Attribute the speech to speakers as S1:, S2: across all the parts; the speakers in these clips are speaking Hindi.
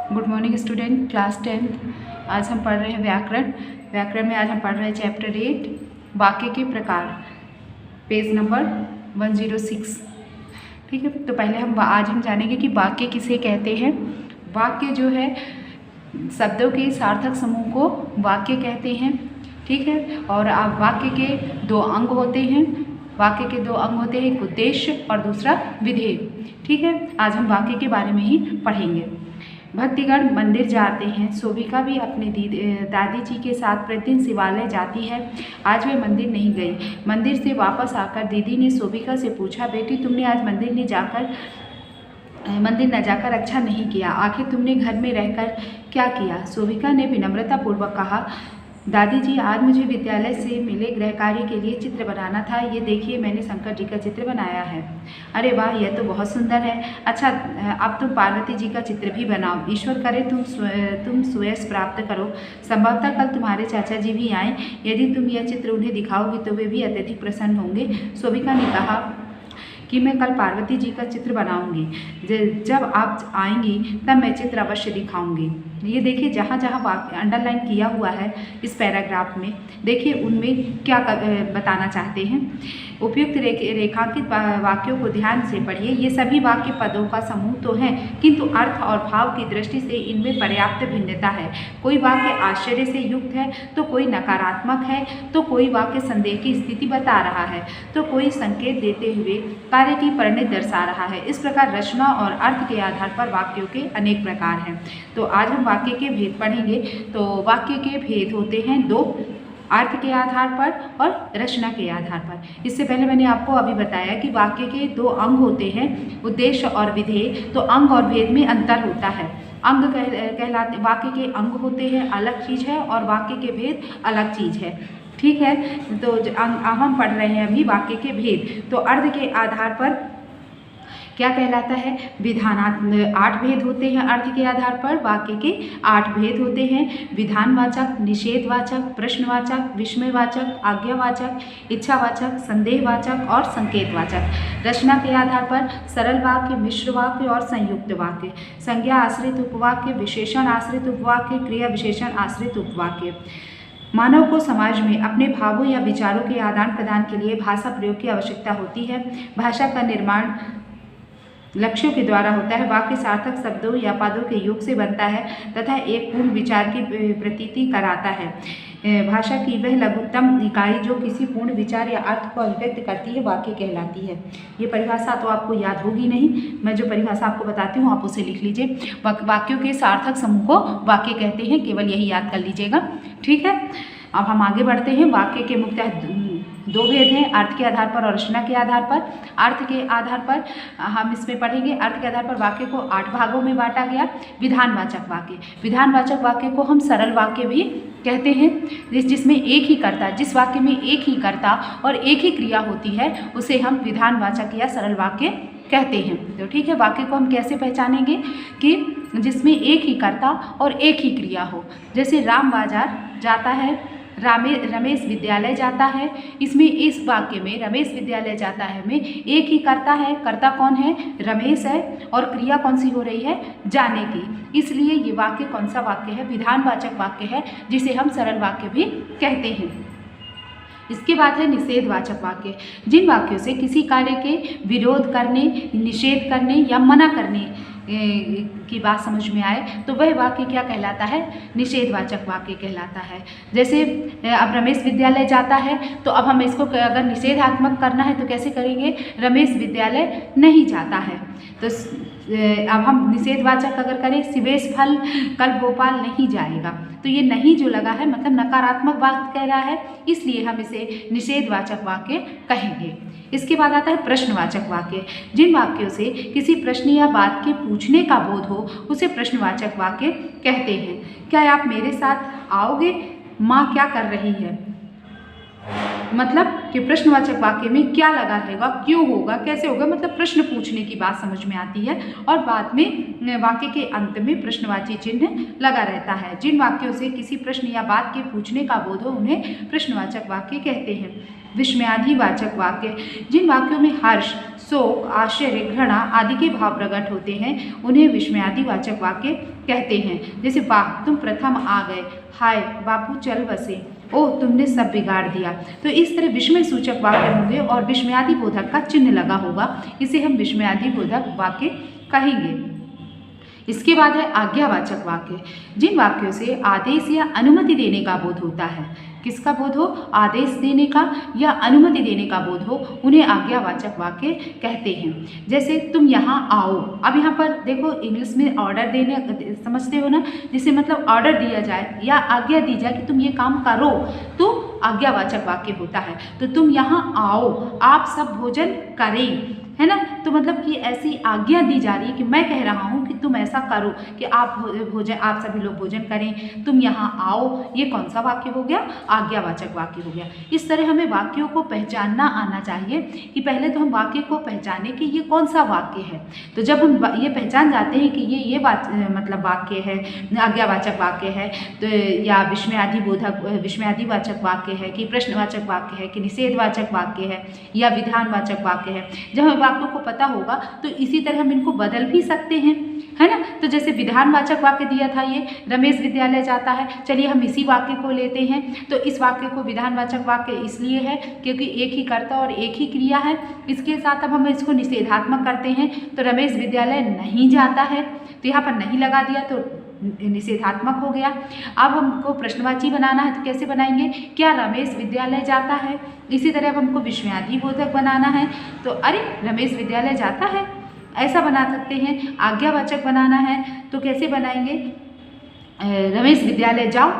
S1: Good morning student, class 10th। आज हम पढ़ रहे हैं व्याकरण। व्याकरण में आज हम पढ़ रहे हैं चैप्टर 8 वाक्य के प्रकार, पेज नंबर 106। ठीक है, तो पहले आज हम जानेंगे कि वाक्य किसे कहते हैं। वाक्य जो है शब्दों के सार्थक समूह को वाक्य कहते हैं। ठीक है, और आप वाक्य के दो अंग होते हैं। वाक्य के दो अंग होते हैं, एक उद्देश्य और दूसरा विधेय। ठीक है, आज हम वाक्य के बारे में ही पढ़ेंगे। भक्तिगण मंदिर जाते हैं। शोभिका भी अपनी दादी जी के साथ प्रतिदिन शिवालय जाती है। आज वे मंदिर नहीं गई। मंदिर से वापस आकर दीदी ने शोभिका से पूछा, बेटी तुमने आज मंदिर न जाकर अच्छा नहीं किया। आखिर तुमने घर में रहकर क्या किया? शोभिका ने विनम्रतापूर्वक कहा, दादी जी आज मुझे विद्यालय से मिले गृह कार्य के लिए चित्र बनाना था। ये देखिए मैंने शंकर जी का चित्र बनाया है। अरे वाह, यह तो बहुत सुंदर है। अच्छा, अब तुम पार्वती जी का चित्र भी बनाओ। ईश्वर करे तुम सुयश प्राप्त करो। संभवतः कल तुम्हारे चाचा जी भी आएँ। यदि तुम यह चित्र उन्हें दिखाओगी तो वे भी अत्यधिक प्रसन्न होंगे। शोभिका ने कहा कि मैं कल पार्वती जी का चित्र बनाऊंगी। जब आप आएंगी तब मैं चित्र अवश्य दिखाऊंगी। ये देखिए, जहाँ जहाँ वाक्य अंडरलाइन किया हुआ है इस पैराग्राफ में, देखिए उनमें क्या बताना चाहते हैं। उपयुक्त रेखांकित वाक्यों को ध्यान से पढ़िए। ये सभी वाक्य पदों का समूह तो हैं, किंतु अर्थ और भाव की दृष्टि से इनमें पर्याप्त भिन्नता है। कोई वाक्य आश्चर्य से युक्त है तो कोई नकारात्मक है, तो कोई वाक्य संदेह की स्थिति बता रहा है, तो कोई संकेत देते हुए कार्य की परिणति दर्शा रहा है। इस प्रकार रचना और अर्थ के आधार पर वाक्यों के अनेक प्रकार हैं। तो आज हम वाक्य के भेद पढ़ेंगे। तो वाक्य के भेद होते हैं दो, अर्थ के आधार पर और रचना के आधार पर। इससे पहले मैंने आपको अभी बताया कि वाक्य के दो अंग होते हैं, उद्देश्य और विधेय। तो अंग और भेद में अंतर होता है। अंग कहलाते, वाक्य के अंग होते हैं अलग चीज़ है, और वाक्य के भेद अलग चीज़ है। ठीक है, तो हम पढ़ रहे हैं अभी वाक्य के भेद। तो अर्थ के आधार पर क्या कहलाता है? विधानात्मक 8 भेद होते हैं। अर्थ के आधार पर वाक्य के 8 भेद होते हैं। विधानवाचक, निषेधवाचक, प्रश्नवाचक, विस्मयवाचक, आज्ञावाचक, इच्छावाचक, संदेहवाचक और संकेतवाचक। रचना के आधार पर सरल वाक्य, मिश्र वाक्य और संयुक्त वाक्य, संज्ञा आश्रित उपवाक्य, विशेषण आश्रित उपवाक्य, क्रिया विशेषण आश्रित उपवाक्य। मानव को समाज में अपने भावों या विचारों के आदान प्रदान के लिए भाषा प्रयोग की आवश्यकता होती है। भाषा का निर्माण लक्ष्यों के द्वारा होता है। वाक्य सार्थक शब्दों या पदों के योग से बनता है तथा एक पूर्ण विचार की प्रतीति कराता है। भाषा की वह लघुत्तम इकाई जो किसी पूर्ण विचार या अर्थ को अभिव्यक्त करती है वाक्य कहलाती है। ये परिभाषा तो आपको याद होगी नहीं, मैं जो परिभाषा आपको बताती हूँ आप उसे लिख लीजिए। वाक्यों के सार्थक समूह को वाक्य कहते हैं, केवल यही याद कर लीजिएगा। ठीक है, अब हम आगे बढ़ते हैं। वाक्य के मुख्यतः दो भेद हैं, अर्थ के आधार पर और रचना के आधार पर। अर्थ के आधार पर हम इसमें पढ़ेंगे। अर्थ के आधार पर वाक्य को 8 भागों में बांटा गया। विधानवाचक वाक्य, विधानवाचक वाक्य को हम सरल वाक्य भी कहते हैं, जिसमें एक ही कर्ता, जिस वाक्य में एक ही कर्ता और एक ही क्रिया होती है उसे हम विधानवाचक या सरल वाक्य कहते हैं। तो ठीक है, वाक्य को हम कैसे पहचानेंगे कि जिसमें एक ही कर्ता और एक ही क्रिया हो। जैसे राम बाजार जाता है, रमेश विद्यालय जाता है। इसमें इस वाक्य में रमेश विद्यालय जाता है में एक ही कर्ता है। कर्ता कौन है? रमेश है। और क्रिया कौन सी हो रही है? जाने की। इसलिए ये वाक्य कौन सा वाक्य है? विधानवाचक वाक्य है, जिसे हम सरल वाक्य भी कहते हैं। इसके बाद है निषेधवाचक वाक्य। जिन वाक्यों से किसी कार्य के विरोध करने, निषेध करने या मना करने की बात समझ में आए तो वह वाक्य क्या कहलाता है? निषेधवाचक वाक्य कहलाता है। जैसे अब रमेश विद्यालय जाता है, तो अब हम इसको अगर निषेधात्मक करना है तो कैसे करेंगे? रमेश विद्यालय नहीं जाता है। तो अब हम निषेधवाचक अगर करें, शिवेश फल कल भोपाल नहीं जाएगा, तो ये नहीं जो लगा है मतलब नकारात्मक बात कह रहा है, इसलिए हम इसे निषेधवाचक वाक्य कहेंगे। इसके बाद आता है प्रश्नवाचक वाक्य। जिन वाक्यों से किसी प्रश्न या बात के पूछने का बोध हो उसे प्रश्नवाचक वाक्य कहते हैं। क्या आप मेरे साथ आओगे? माँ क्या कर रही है? मतलब कि प्रश्नवाचक वाक्य में क्या लगा रहेगा, क्यों होगा, कैसे होगा, मतलब प्रश्न पूछने की बात समझ में आती है। और बाद में वाक्य के अंत में प्रश्नवाची चिन्ह लगा रहता है। जिन वाक्यों से किसी प्रश्न या बात के पूछने का बोध हो उन्हें प्रश्नवाचक वाक्य कहते हैं। विस्मयादिवाचक वाक्य, जिन वाक्यों में हर्ष, शोक, आश्चर्य, घृणा आदि के भाव प्रकट होते हैं उन्हें विस्मयादिवाचक वाक्य कहते हैं। जैसे वाह तुम प्रथम आ गए, हाय बापू चल बसे, ओह तुमने सब बिगाड़ दिया। तो इस तरह विस्मय सूचक वाक्य होंगे और विस्मयादि बोधक का चिन्ह लगा होगा, इसे हम विस्मयादि बोधक वाक्य कहेंगे। इसके बाद है आज्ञावाचक वाक्य, जिन वाक्यों से आदेश या अनुमति देने का बोध होता है। किसका बोध हो? आदेश देने का या अनुमति देने का बोध हो, उन्हें आज्ञावाचक वाक्य कहते हैं। जैसे तुम यहाँ आओ, अब यहाँ पर देखो इंग्लिश में ऑर्डर देने समझते हो ना, जिसे मतलब ऑर्डर दिया जाए या आज्ञा दी जाए कि तुम ये काम करो, तो आज्ञावाचक वाक्य होता है। तो तुम यहाँ आओ, आप सब भोजन करें, है ना। तो मतलब कि ऐसी आज्ञा दी जा रही है कि मैं कह रहा हूँ कि तुम ऐसा करो कि आप सभी लोग भोजन करें, तुम यहाँ आओ। ये कौन सा वाक्य हो गया? आज्ञावाचक वाक्य हो गया। इस तरह हमें वाक्यों को पहचानना आना चाहिए कि पहले तो हम वाक्य को पहचाने कि ये कौन सा वाक्य है। तो जब हम ये पहचान जाते हैं कि ये मतलब वाक्य है, आज्ञावाचक वाक्य है, तो या विस्मयादिवाचक वाक्य है कि प्रश्नवाचक वाक्य है कि निषेधवाचक वाक्य है या विधानवाचक वाक्य है, जब हमें वाक्यों को पता होगा तो इसी तरह हम इनको बदल भी सकते हैं, है ना। तो जैसे विधानवाचक वाक्य दिया था ये, रमेश विद्यालय जाता है, चलिए हम इसी वाक्य को लेते हैं। तो इस वाक्य को विधानवाचक वाक्य इसलिए है क्योंकि एक ही कर्ता और एक ही क्रिया है। इसके साथ अब हम इसको निषेधात्मक करते हैं, तो रमेश विद्यालय नहीं जाता है, तो यहाँ पर नहीं लगा दिया तो निषेधात्मक हो गया। अब हमको प्रश्नवाची बनाना है तो कैसे बनाएंगे? क्या रमेश विद्यालय जाता है? इसी तरह अब हमको विस्मयादिबोधक बनाना है तो अरे रमेश विद्यालय जाता है, ऐसा बना सकते हैं। आज्ञावाचक बनाना है तो कैसे बनाएंगे? रमेश विद्यालय जाओ,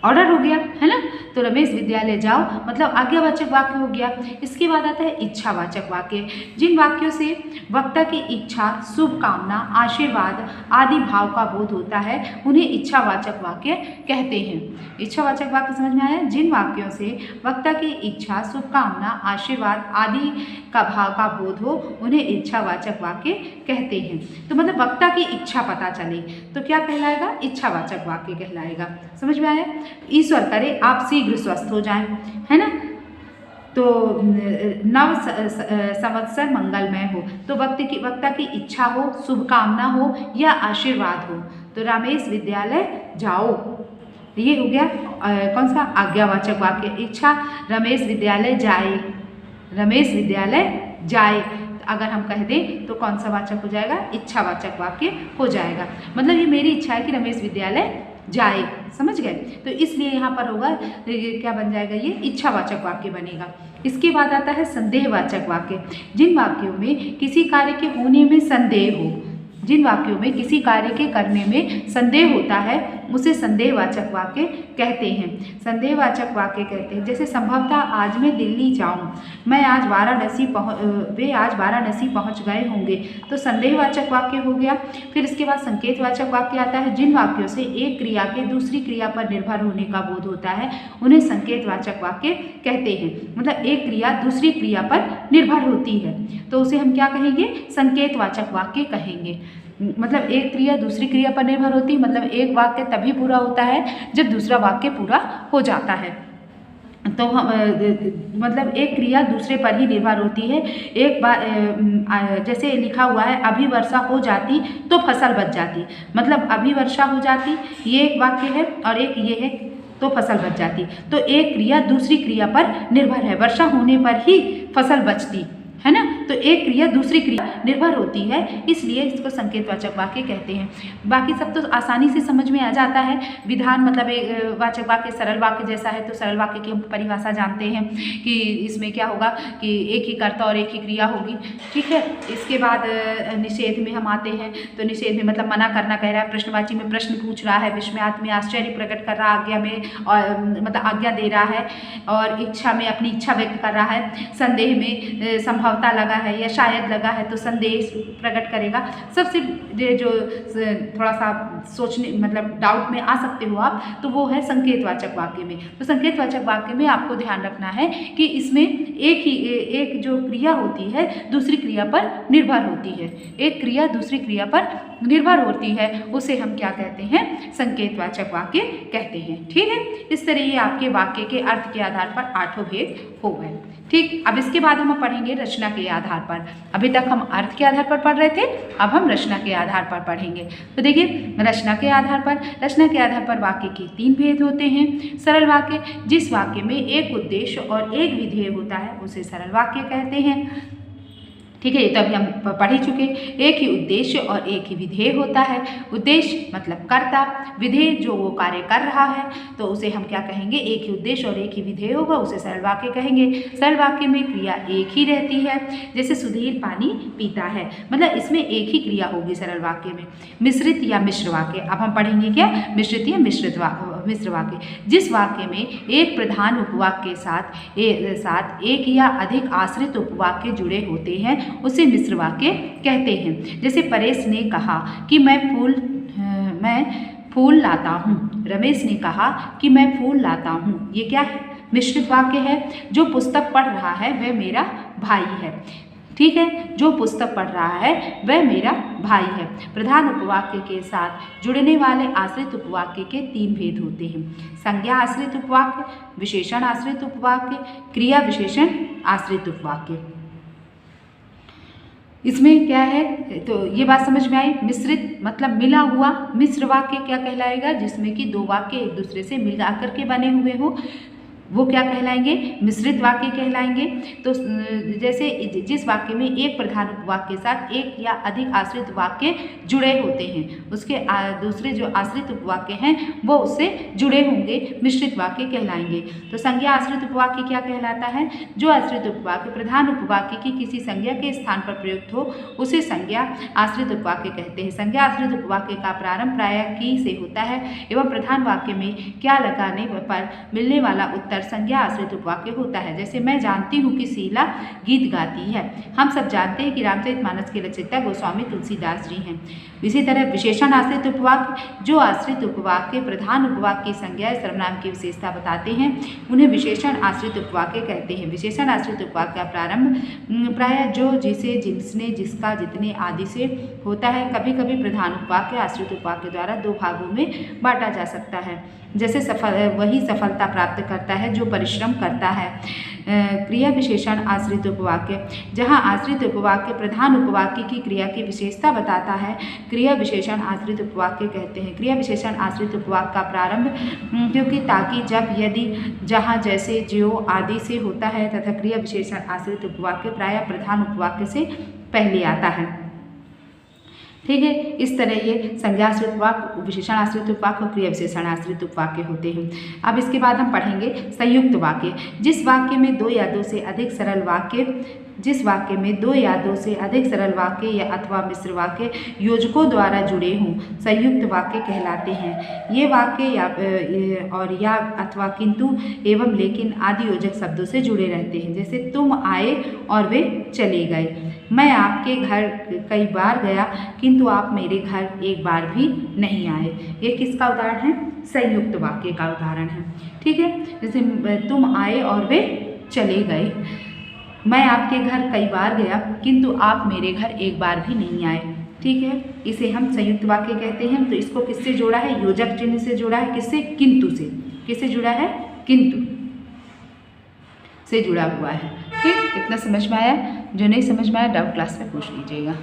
S1: ऑर्डर हो गया, है ना। तो रमेश विद्यालय जाओ मतलब आज्ञावाचक वाक्य हो गया। इसके बाद आता है इच्छावाचक वाक्य, जिन वाक्यों से वक्ता की इच्छा, शुभकामना, आशीर्वाद आदि भाव का बोध होता है उन्हें इच्छावाचक वाक्य कहते हैं। इच्छावाचक वाक्य समझ में आया? जिन वाक्यों से वक्ता की इच्छा, शुभकामना, आशीर्वाद आदि का भाव का बोध हो उन्हें इच्छावाचक वाक्य कहते हैं। तो मतलब वक्ता की इच्छा पता चले तो क्या कहलाएगा? इच्छावाचक वाक्य कहलाएगा। समझ में आया? ईश्वर करे आप शीघ्र स्वस्थ हो जाएं, है ना। तो नव संवत्सर मंगलमय हो, तो वक्ता की इच्छा हो, शुभकामना हो या आशीर्वाद हो, तो रमेश विद्यालय जाओ। ये हो गया कौन सा? आज्ञावाचक वाक्य। इच्छा रमेश विद्यालय जाए, रमेश विद्यालय जाए अगर हम कह दें तो कौन सा वाचक हो जाएगा? इच्छावाचक वाक्य हो जाएगा। मतलब ये मेरी इच्छा है कि रमेश विद्यालय जाए, समझ गए। तो इसलिए यहाँ पर होगा क्या बन जाएगा? ये इच्छावाचक वाक्य बनेगा। इसके बाद आता है संदेहवाचक वाक्य, जिन वाक्यों में किसी कार्य के होने में संदेह हो, जिन वाक्यों में किसी कार्य के करने में संदेह होता है उसे संदेहवाचक वाक्य कहते हैं। संदेहवाचक वाक्य कहते हैं जैसे संभवतः आज मैं दिल्ली जाऊं, मैं आज वे आज वाराणसी पहुंच गए होंगे, तो संदेहवाचक वाक्य हो गया। फिर इसके बाद संकेतवाचक वाक्य आता है, जिन वाक्यों से एक क्रिया के दूसरी क्रिया पर निर्भर होने का बोध होता है उन्हें संकेतवाचक वाक्य कहते हैं। मतलब एक क्रिया दूसरी क्रिया पर निर्भर होती है तो उसे हम क्या कहेंगे? संकेतवाचक वाक्य कहेंगे। मतलब एक क्रिया दूसरी क्रिया पर निर्भर होती है, मतलब एक वाक्य तभी पूरा होता है जब दूसरा वाक्य पूरा हो जाता है। तो हम मतलब एक क्रिया दूसरे पर ही निर्भर होती है। एक बार जैसे लिखा हुआ है अभी वर्षा हो जाती तो फसल बच जाती, मतलब अभी वर्षा हो जाती ये एक वाक्य है और एक ये है तो फसल बच जाती। तो एक क्रिया दूसरी क्रिया पर निर्भर है, वर्षा होने पर ही फसल बचती है ना। तो एक क्रिया दूसरी क्रिया निर्भर होती है, इसलिए इसको संकेतवाचक वाक्य कहते हैं। बाकी सब तो आसानी से समझ में आ जाता है। विधान मतलब एक वाचक वाक्य सरल वाक्य जैसा है, तो सरल वाक्य की हम परिभाषा जानते हैं कि इसमें क्या होगा कि एक ही कर्ता और एक ही क्रिया होगी, ठीक है। इसके बाद निषेध में हम आते हैं, तो निषेध में मतलब मना करना कह रहा है, प्रश्नवाची में प्रश्न पूछ रहा है, विस्मयात में आश्चर्य प्रकट कर रहा है, आज्ञा में और मतलब आज्ञा दे रहा है, और इच्छा में अपनी इच्छा व्यक्त कर रहा है, संदेह में संभवता लगा है या शायद लगा है तो संदेश प्रकट करेगा। सबसे जो थोड़ा सा सोचने मतलब डाउट में आ सकते हो आप, तो वो है संकेतवाचक वाक्य में। तो संकेतवाचक वाक्य में आपको ध्यान रखना है कि इसमें एक जो क्रिया होती है दूसरी क्रिया पर निर्भर होती है, एक क्रिया दूसरी क्रिया पर निर्भर होती है, उसे हम क्या कहते हैं, संकेतवाचक वाक्य कहते हैं। ठीक है, इस तरह ये आपके वाक्य के अर्थ के आधार पर 8 भेद हो गए। ठीक, अब इसके बाद हम पढ़ेंगे रचना के आधार पर। अभी तक हम अर्थ के आधार पर पढ़ रहे थे, अब हम रचना के आधार पर पढ़ेंगे। तो देखिए, रचना के आधार पर वाक्य के 3 भेद होते हैं। सरल वाक्य, जिस वाक्य में एक उद्देश्य और एक विधेय होता है उसे सरल वाक्य कहते हैं। ठीक है, ये तो अभी हम पढ़ ही चुके। एक ही उद्देश्य और एक ही विधेय होता है। उद्देश्य मतलब कर्ता, विधेय जो वो कार्य कर रहा है, तो उसे हम क्या कहेंगे, एक ही उद्देश्य और एक ही विधेय होगा, उसे सरल वाक्य कहेंगे। सरल वाक्य में क्रिया एक ही रहती है, जैसे सुधीर पानी पीता है, मतलब इसमें एक ही क्रिया होगी सरल वाक्य में। मिश्रित या मिश्र वाक्य, अब हम पढ़ेंगे क्या, मिश्रित या मिश्र वाक्य, जिस वाक्य में एक प्रधान उपवाक्य के साथ एक या अधिक आश्रित उपवाक्य जुड़े होते हैं उसे मिश्र वाक्य कहते हैं। जैसे परेश ने कहा कि मैं फूल लाता हूँ, रमेश ने कहा कि मैं फूल लाता हूँ। ये क्या है, मिश्रित वाक्य है। जो पुस्तक पढ़ रहा है वह मेरा भाई है। ठीक है, जो पुस्तक पढ़ रहा है वह मेरा भाई है। प्रधान उपवाक्य के साथ जुड़ने वाले आश्रित उपवाक्य के 3 भेद होते हैं। संज्ञा आश्रित उपवाक्य, विशेषण आश्रित उपवाक्य, क्रिया विशेषण आश्रित उपवाक्य। इसमें क्या है, तो ये बात समझ में आई। मिश्रित मतलब मिला हुआ। मिश्र वाक्य क्या कहलाएगा, जिसमें कि 2 वाक्य एक दूसरे से मिला करके बने हुए हो, वो क्या कहलाएंगे, मिश्रित वाक्य कहलाएंगे। तो जैसे जिस वाक्य में एक प्रधान उपवाक्य के साथ एक या अधिक आश्रित वाक्य जुड़े होते हैं, उसके दूसरे जो आश्रित उपवाक्य हैं वो उससे जुड़े होंगे, मिश्रित वाक्य कहलाएंगे। तो संज्ञा आश्रित उपवाक्य क्या कहलाता है, जो आश्रित उपवाक्य प्रधान उपवाक्य की किसी संज्ञा के स्थान पर प्रयुक्त हो उसे संज्ञा आश्रित उपवाक्य कहते हैं। संज्ञा आश्रित उपवाक्य का प्रारंभ प्रायः की से होता है एवं प्रधान वाक्य में क्या लगाने पर मिलने वाला उत्तर संज्ञा आश्रित उपवाक्य होता है। जैसे मैं जानती हूँ कि शीला गीत गाती है। हम सब जानते हैं कि रामचरितमानस के रचयिता गोस्वामी तुलसीदास जी हैं। इसी तरह विशेषण आश्रित उपवाक्य, जो आश्रित उपवाक्य प्रधान उपवाक्य की संज्ञा सर्वनाम की विशेषता बताते हैं उन्हें विशेषण आश्रित उपवाक्य कहते हैं। विशेषण आश्रित उपवाक्य का प्रारंभ प्रायः जो, जिसे, जिसने, जिसका, जितने आदि से होता है। कभी कभी प्रधान उपवाक्य आश्रित उपवाक्य द्वारा 2 भागों में बांटा जा सकता है। जैसे वही सफलता प्राप्त करता है जो परिश्रम करता है। क्रिया विशेषण आश्रित उपवाक्य, जहाँ आश्रित उपवाक्य प्रधान उपवाक्य की क्रिया की विशेषता बताता है क्रिया विशेषण आश्रित उपवाक्य कहते हैं। क्रिया विशेषण आश्रित उपवाक्य का प्रारंभ क्योंकि, ताकि, जब, यदि, जहाँ, जैसे, ज्यों आदि से होता है तथा क्रिया विशेषण आश्रित उपवाक्य प्रायः प्रधान उपवाक्य से पहले आता है। ठीक है, इस तरह ये संज्ञा आश्रित वाक्य, विशेषण आश्रित उपवाक्य और क्रिया विशेषण आश्रित उपवाक्य होते हैं। अब इसके बाद हम पढ़ेंगे संयुक्त वाक्य, जिस वाक्य में 2 या 2 से अधिक सरल वाक्य या अथवा मिश्र वाक्य योजकों द्वारा जुड़े हों संयुक्त वाक्य कहलाते हैं। ये वाक्य या अथवा किंतु, एवं, लेकिन आदि योजक शब्दों से जुड़े रहते हैं। जैसे तुम आए और वे चले गए। मैं आपके घर कई बार गया किंतु आप मेरे घर एक बार भी नहीं आए। ये किसका उदाहरण है, संयुक्त वाक्य का उदाहरण है। ठीक है, जैसे तुम आए और वे चले गए। मैं आपके घर कई बार गया किंतु आप मेरे घर एक बार भी नहीं आए। ठीक है, इसे हम संयुक्त वाक्य कहते हैं। तो इसको किससे जोड़ा है, योजक चिन्ह से जोड़ा है। किससे, किंतु से। किससे जुड़ा है, किंतु से जुड़ा हुआ है। ठीक, इतना समझ में आया। जो नहीं समझ में आया डाउट क्लास में पूछ लीजिएगा।